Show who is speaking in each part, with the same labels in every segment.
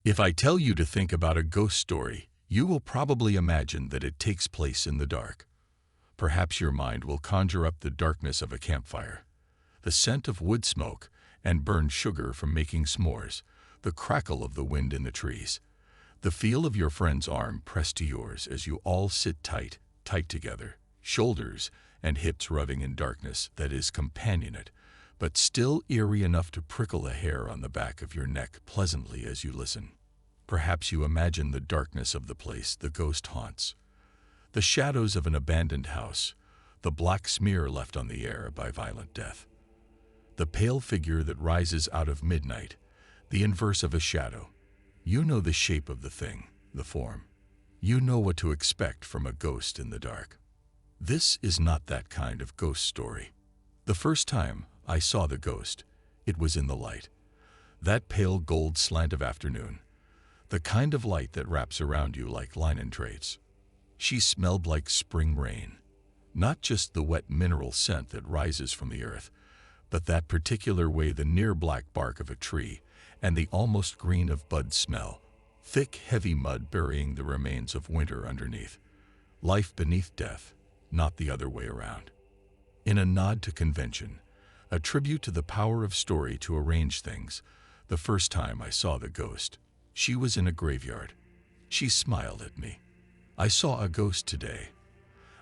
Speaker 1: If I tell you to think about a ghost story, you will probably imagine that it takes place in the dark. Perhaps your mind will conjure up the darkness of a campfire, the scent of wood smoke and burned sugar from making s'mores, the crackle of the wind in the trees, the feel of your friend's arm pressed to yours as you all sit tight together, shoulders and hips rubbing in darkness that is companionate, but still eerie enough to prickle a hair on the back of your neck pleasantly as you listen. Perhaps you imagine the darkness of the place the ghost haunts, the shadows of an abandoned house, the black smear left on the air by violent death, the pale figure that rises out of midnight, the inverse of a shadow. You know the shape of the thing, the form. You know what to expect from a ghost in the dark. This is not that kind of ghost story. The first time I saw the ghost, it was in the light, that pale gold slant of afternoon, the kind of light that wraps around you like linen drapes. She smelled like spring rain, not just the wet mineral scent that rises from the earth, but that particular way the near black bark of a tree and the almost green of bud smell, thick, heavy mud burying the remains of winter underneath. Life beneath death, not the other way around. In a nod to convention, a tribute to the power of story to arrange things, the first time I saw the ghost, she was in a graveyard. She smiled at me. "I saw a ghost today,"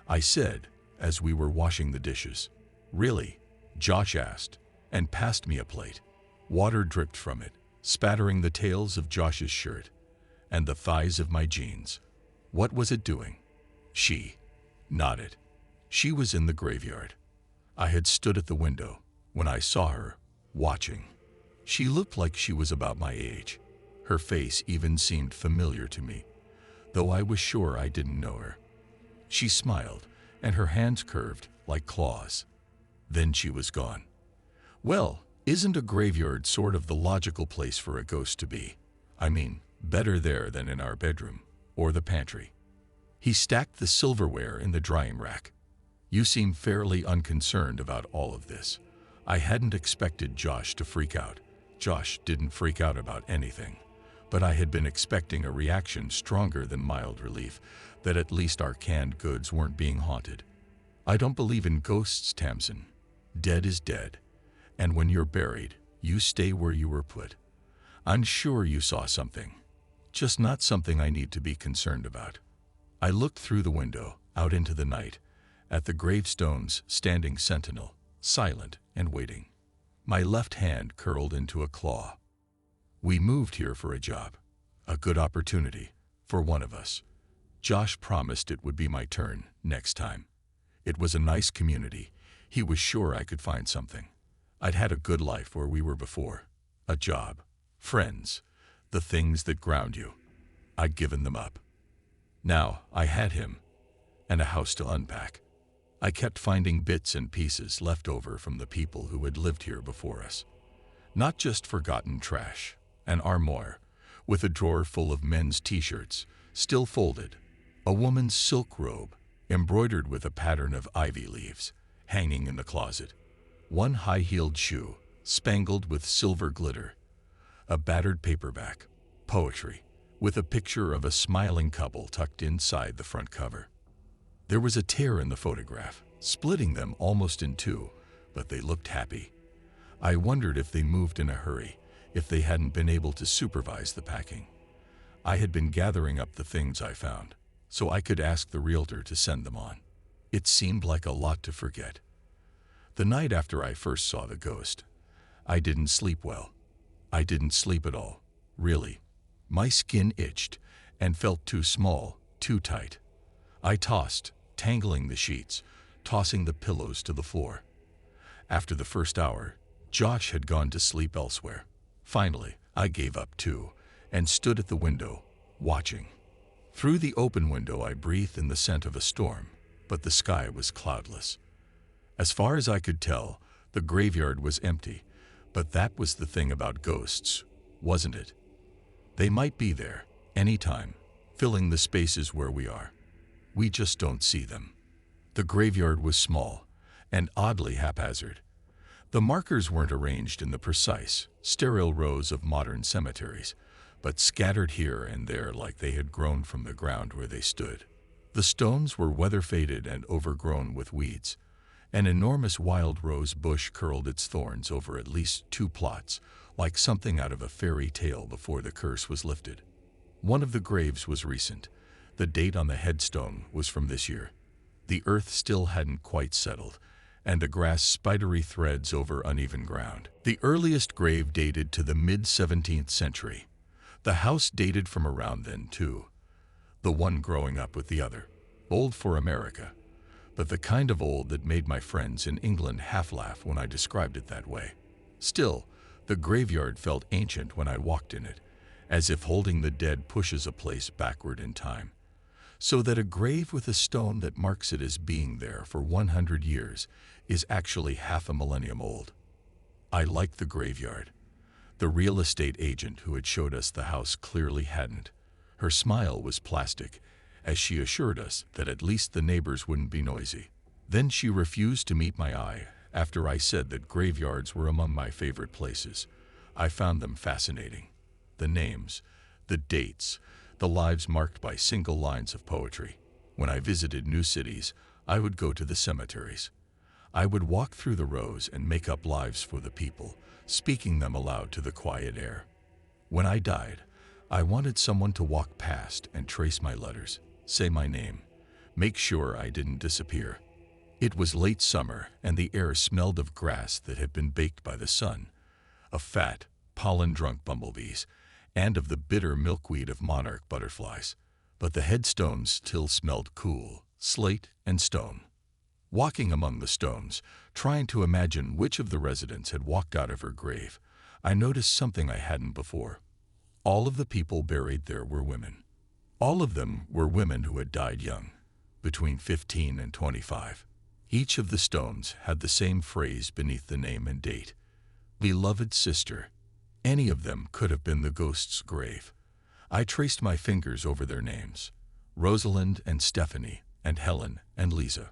Speaker 1: I said as we were washing the dishes. "Really?" Josh asked, and passed me a plate. Water dripped from it, spattering the tails of Josh's shirt and the thighs of my jeans. "What was it doing?" She nodded. She was in the graveyard. I had stood at the window when I saw her, watching. She looked like she was about my age. Her face even seemed familiar to me, though I was sure I didn't know her. She smiled, and her hands curved like claws. Then she was gone. Well, isn't a graveyard sort of the logical place for a ghost to be? I mean, better there than in our bedroom or the pantry. He stacked the silverware in the drying rack. "You seem fairly unconcerned about all of this." I hadn't expected Josh to freak out. Josh didn't freak out about anything, but I had been expecting a reaction stronger than mild relief, that at least our canned goods weren't being haunted. "I don't believe in ghosts, Tamsin. Dead is dead, and when you're buried, you stay where you were put. I'm sure you saw something, just not something I need to be concerned about." I looked through the window, out into the night, at the gravestones standing sentinel, silent and waiting. My left hand curled into a claw. We moved here for a job, a good opportunity for one of us. Josh promised it would be my turn next time. It was a nice community. He was sure I could find something. I'd had a good life where we were before. A job, friends, the things that ground you. I'd given them up. Now I had him, and a house to unpack. I kept finding bits and pieces left over from the people who had lived here before us. Not just forgotten trash, an armoire with a drawer full of men's t-shirts, still folded, a woman's silk robe, embroidered with a pattern of ivy leaves, hanging in the closet, one high-heeled shoe, spangled with silver glitter, a battered paperback, poetry, with a picture of a smiling couple tucked inside the front cover. There was a tear in the photograph, splitting them almost in two, but they looked happy. I wondered if they moved in a hurry, if they hadn't been able to supervise the packing. I had been gathering up the things I found, so I could ask the realtor to send them on. It seemed like a lot to forget. The night after I first saw the ghost, I didn't sleep well. I didn't sleep at all, really. My skin itched and felt too small, too tight. I tossed, tangling the sheets, tossing the pillows to the floor. After the first hour, Josh had gone to sleep elsewhere. Finally, I gave up too, and stood at the window, watching. Through the open window I breathed in the scent of a storm, but the sky was cloudless. As far as I could tell, the graveyard was empty, but that was the thing about ghosts, wasn't it? They might be there, anytime, filling the spaces where we are. We just don't see them. The graveyard was small and oddly haphazard. The markers weren't arranged in the precise, sterile rows of modern cemeteries, but scattered here and there like they had grown from the ground where they stood. The stones were weather-faded and overgrown with weeds. An enormous wild rose bush curled its thorns over at least 2 plots, like something out of a fairy tale before the curse was lifted. One of the graves was recent. The date on the headstone was from this year. The earth still hadn't quite settled, and the grass spidery threads over uneven ground. The earliest grave dated to the mid-17th century. The house dated from around then, too. The one growing up with the other. Old for America, but the kind of old that made my friends in England half laugh when I described it that way. Still, the graveyard felt ancient when I walked in it, as if holding the dead pushes a place backward in time. So that a grave with a stone that marks it as being there for 100 years is actually half a millennium old. I liked the graveyard. The real estate agent who had showed us the house clearly hadn't. Her smile was plastic, as she assured us that at least the neighbors wouldn't be noisy. Then she refused to meet my eye after I said that graveyards were among my favorite places. I found them fascinating. The names, the dates, the lives marked by single lines of poetry. When I visited new cities, I would go to the cemeteries. I would walk through the rows and make up lives for the people, speaking them aloud to the quiet air. When I died, I wanted someone to walk past and trace my letters, say my name, make sure I didn't disappear. It was late summer, and the air smelled of grass that had been baked by the sun, of fat, pollen-drunk bumblebees, and of the bitter milkweed of monarch butterflies. But the headstones still smelled cool, slate and stone. Walking among the stones, trying to imagine which of the residents had walked out of her grave, I noticed something I hadn't before. All of the people buried there were women. All of them were women who had died young, between 15 and 25. Each of the stones had the same phrase beneath the name and date. Beloved sister. Any of them could have been the ghost's grave. I traced my fingers over their names. Rosalind and Stephanie, and Helen and Lisa.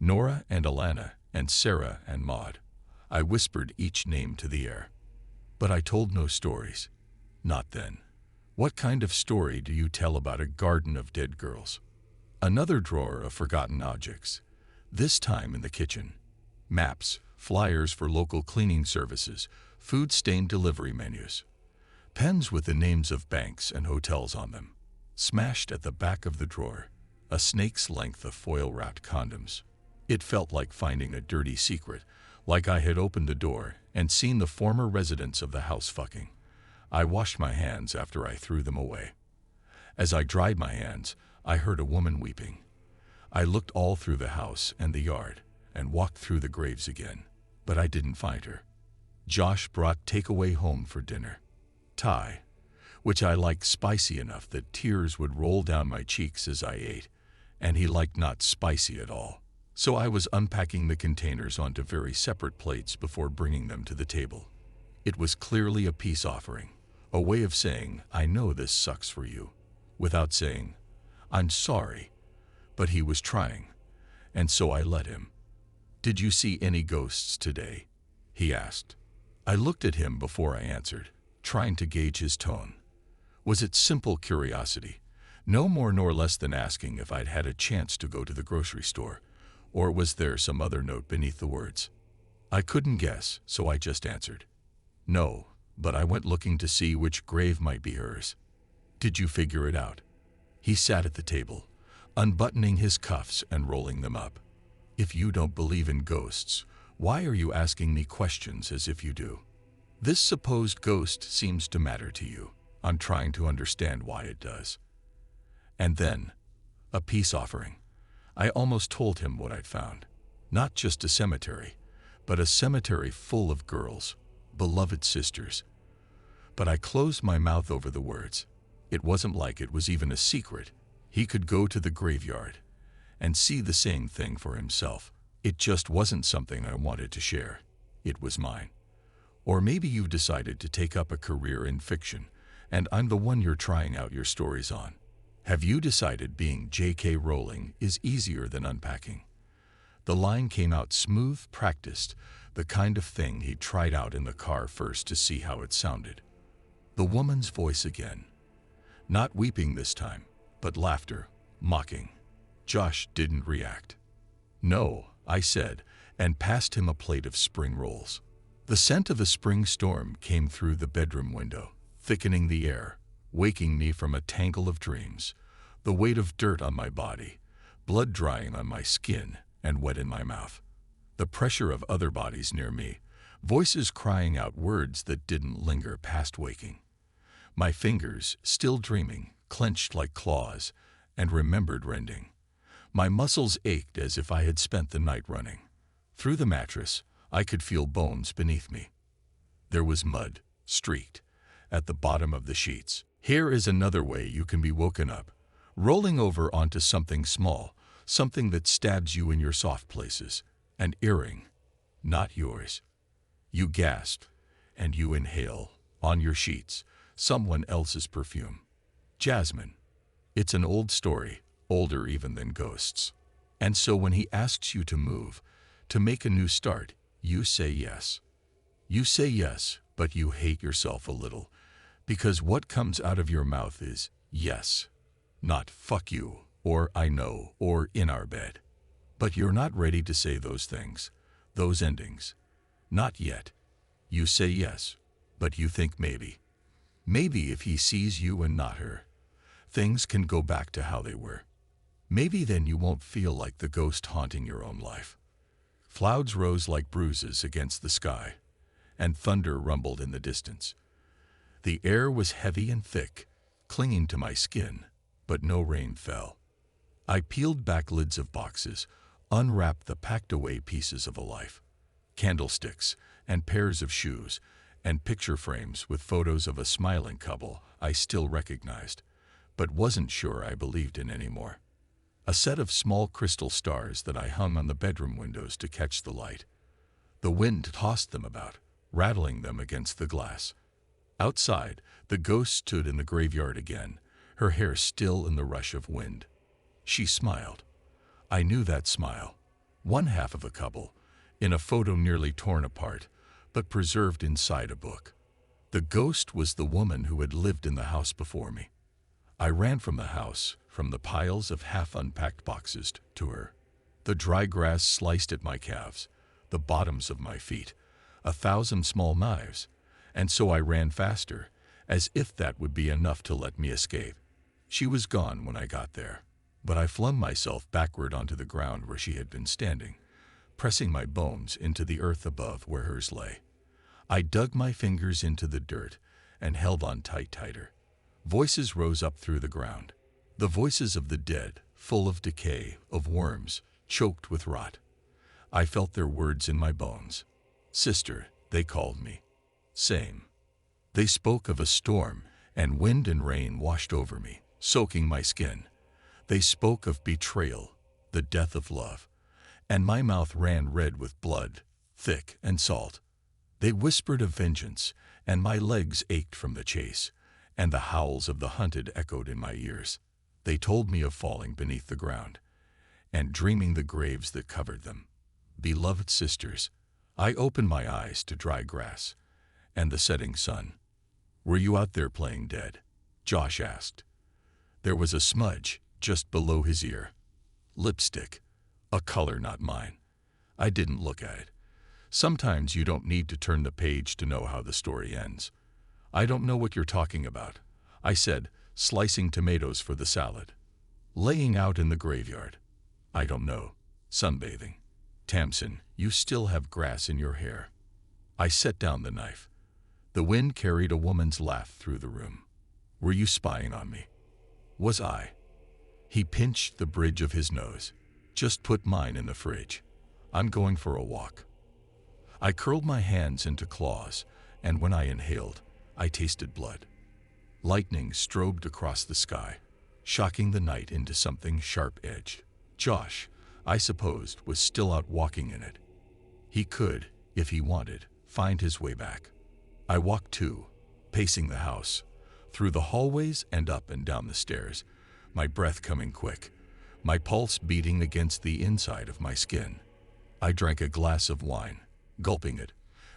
Speaker 1: Nora and Alana, and Sarah and Maud. I whispered each name to the air. But I told no stories. Not then. What kind of story do you tell about a garden of dead girls? Another drawer of forgotten objects, this time in the kitchen. Maps, flyers for local cleaning services, food-stained delivery menus. Pens with the names of banks and hotels on them. Smashed at the back of the drawer, a snake's length of foil-wrapped condoms. It felt like finding a dirty secret, like I had opened the door and seen the former residents of the house fucking. I washed my hands after I threw them away. As I dried my hands, I heard a woman weeping. I looked all through the house and the yard and walked through the graves again, but I didn't find her. Josh brought takeaway home for dinner. Thai, which I liked spicy enough that tears would roll down my cheeks as I ate, and he liked not spicy at all. So I was unpacking the containers onto very separate plates before bringing them to the table. It was clearly a peace offering, a way of saying, I know this sucks for you, without saying, I'm sorry, but he was trying, and so I let him. Did you see any ghosts today? He asked. I looked at him before I answered, trying to gauge his tone. Was it simple curiosity, no more nor less than asking if I'd had a chance to go to the grocery store, or was there some other note beneath the words? I couldn't guess, so I just answered. No, but I went looking to see which grave might be hers. Did you figure it out? He sat at the table, unbuttoning his cuffs and rolling them up. If you don't believe in ghosts, why are you asking me questions as if you do? This supposed ghost seems to matter to you. I'm trying to understand why it does. And then, a peace offering. I almost told him what I'd found. Not just a cemetery, but a cemetery full of girls, beloved sisters. But I closed my mouth over the words. It wasn't like it was even a secret. He could go to the graveyard and see the same thing for himself. It just wasn't something I wanted to share. It was mine. Or maybe you've decided to take up a career in fiction, and I'm the one you're trying out your stories on. Have you decided being J.K. Rowling is easier than unpacking? The line came out smooth, practiced, the kind of thing he tried out in the car first to see how it sounded. The woman's voice again. Not weeping this time, but laughter, mocking. Josh didn't react. "No," I said, and passed him a plate of spring rolls. The scent of a spring storm came through the bedroom window, thickening the air, waking me from a tangle of dreams. The weight of dirt on my body, blood drying on my skin and wet in my mouth. The pressure of other bodies near me, voices crying out words that didn't linger past waking. My fingers, still dreaming, clenched like claws, and remembered rending. My muscles ached as if I had spent the night running. Through the mattress, I could feel bones beneath me. There was mud, streaked, at the bottom of the sheets. Here is another way you can be woken up. Rolling over onto something small, something that stabs you in your soft places. An earring, not yours. You gasp, and you inhale, on your sheets, someone else's perfume. Jasmine. It's an old story, older even than ghosts. And so when he asks you to move, to make a new start, you say yes. You say yes, but you hate yourself a little, because what comes out of your mouth is yes, not fuck you, or I know, or in our bed. But you're not ready to say those things, those endings. Not yet. You say yes, but you think maybe. Maybe if he sees you and not her, things can go back to how they were. Maybe then you won't feel like the ghost haunting your own life. Clouds rose like bruises against the sky, and thunder rumbled in the distance. The air was heavy and thick, clinging to my skin, but no rain fell. I peeled back lids of boxes, unwrapped the packed-away pieces of a life. Candlesticks, and pairs of shoes, and picture frames with photos of a smiling couple I still recognized, but wasn't sure I believed in anymore. A set of small crystal stars that I hung on the bedroom windows to catch the light. The wind tossed them about, rattling them against the glass. Outside, the ghost stood in the graveyard again, her hair still in the rush of wind. She smiled. I knew that smile. One half of a couple, in a photo nearly torn apart, but preserved inside a book. The ghost was the woman who had lived in the house before me. I ran from the house, from the piles of half-unpacked boxes, to her. The dry grass sliced at my calves, the bottoms of my feet, 1,000 small knives, and so I ran faster, as if that would be enough to let me escape. She was gone when I got there, but I flung myself backward onto the ground where she had been standing, pressing my bones into the earth above where hers lay. I dug my fingers into the dirt and held on tighter. Voices rose up through the ground. The voices of the dead, full of decay, of worms, choked with rot. I felt their words in my bones. Sister, they called me. Same. They spoke of a storm, and wind and rain washed over me, soaking my skin. They spoke of betrayal, the death of love, and my mouth ran red with blood, thick and salt. They whispered of vengeance, and my legs ached from the chase, and the howls of the hunted echoed in my ears. They told me of falling beneath the ground, and dreaming the graves that covered them. Beloved sisters, I opened my eyes to dry grass and the setting sun. Were you out there playing dead? Josh asked. There was a smudge just below his ear. Lipstick, a color not mine. I didn't look at it. Sometimes you don't need to turn the page to know how the story ends. I don't know what you're talking about, I said, slicing tomatoes for the salad. Laying out in the graveyard. I don't know. Sunbathing. Tamsin, you still have grass in your hair. I set down the knife. The wind carried a woman's laugh through the room. Were you spying on me? Was I? He pinched the bridge of his nose. Just put mine in the fridge. I'm going for a walk. I curled my hands into claws, and when I inhaled, I tasted blood. Lightning strobed across the sky, shocking the night into something sharp-edged. Josh, I supposed, was still out walking in it. He could, if he wanted, find his way back. I walked too, pacing the house, through the hallways and up and down the stairs, my breath coming quick, my pulse beating against the inside of my skin. I drank a glass of wine, gulping it,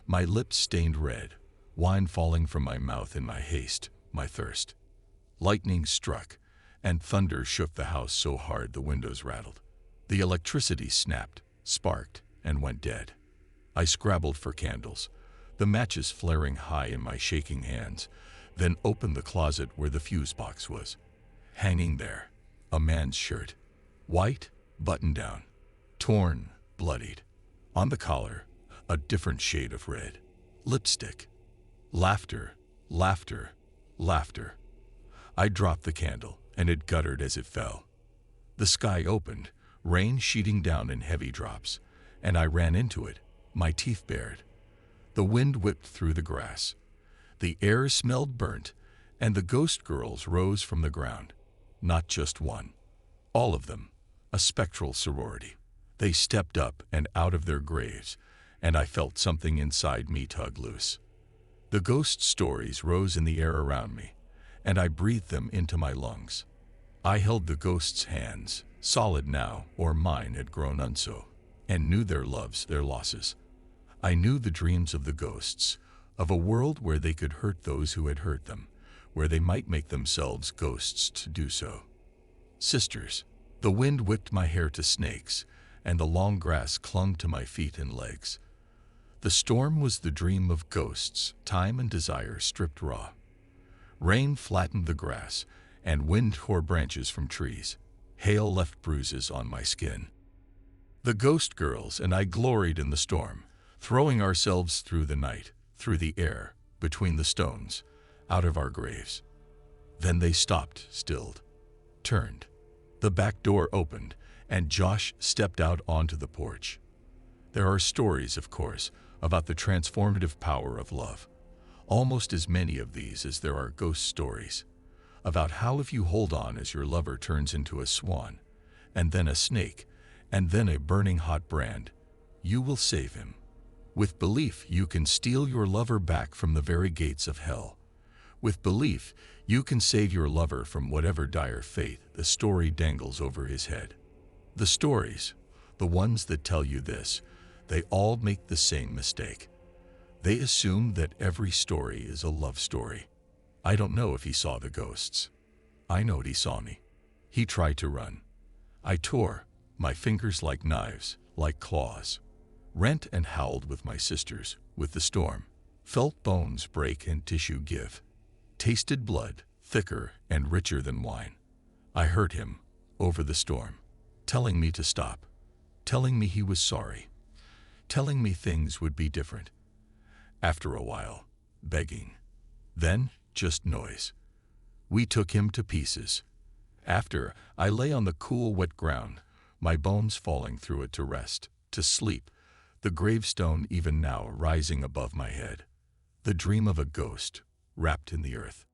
Speaker 1: my lips stained red, wine falling from my mouth in my haste, my thirst. Lightning struck, and thunder shook the house so hard the windows rattled. The electricity snapped, sparked, and went dead. I scrabbled for candles, the matches flaring high in my shaking hands, then opened the closet where the fuse box was. Hanging there, a man's shirt, white, buttoned down, torn, bloodied. On the collar, a different shade of red. Lipstick. Laughter, laughter, laughter. I dropped the candle, and it guttered as it fell. The sky opened, rain sheeting down in heavy drops, and I ran into it, my teeth bared. The wind whipped through the grass. The air smelled burnt, and the ghost girls rose from the ground. Not just one. All of them. A spectral sorority. They stepped up and out of their graves, and I felt something inside me tug loose. The ghost stories rose in the air around me, and I breathed them into my lungs. I held the ghosts' hands, solid now, or mine had grown unso, and knew their loves, their losses. I knew the dreams of the ghosts, of a world where they could hurt those who had hurt them, where they might make themselves ghosts to do so. Sisters. The wind whipped my hair to snakes, and the long grass clung to my feet and legs. The storm was the dream of ghosts, time and desire stripped raw. Rain flattened the grass, and wind tore branches from trees. Hail left bruises on my skin. The ghost girls and I gloried in the storm, throwing ourselves through the night, through the air, between the stones, out of our graves. Then they stopped, stilled, turned. The back door opened, and Josh stepped out onto the porch. There are stories, of course, about the transformative power of love. Almost as many of these as there are ghost stories. About how if you hold on as your lover turns into a swan, and then a snake, and then a burning hot brand, you will save him. With belief, you can steal your lover back from the very gates of hell. With belief, you can save your lover from whatever dire fate the story dangles over his head. The stories, the ones that tell you this, they all make the same mistake. They assume that every story is a love story. I don't know if he saw the ghosts. I know he saw me. He tried to run. I tore, my fingers like knives, like claws. Rent and howled with my sisters, with the storm. Felt bones break and tissue give. Tasted blood, thicker and richer than wine. I heard him, over the storm, telling me to stop, telling me he was sorry, telling me things would be different. After a while, begging. Then, just noise. We took him to pieces. After, I lay on the cool, wet ground, my bones falling through it to rest, to sleep, the gravestone even now rising above my head. The dream of a ghost, wrapped in the earth.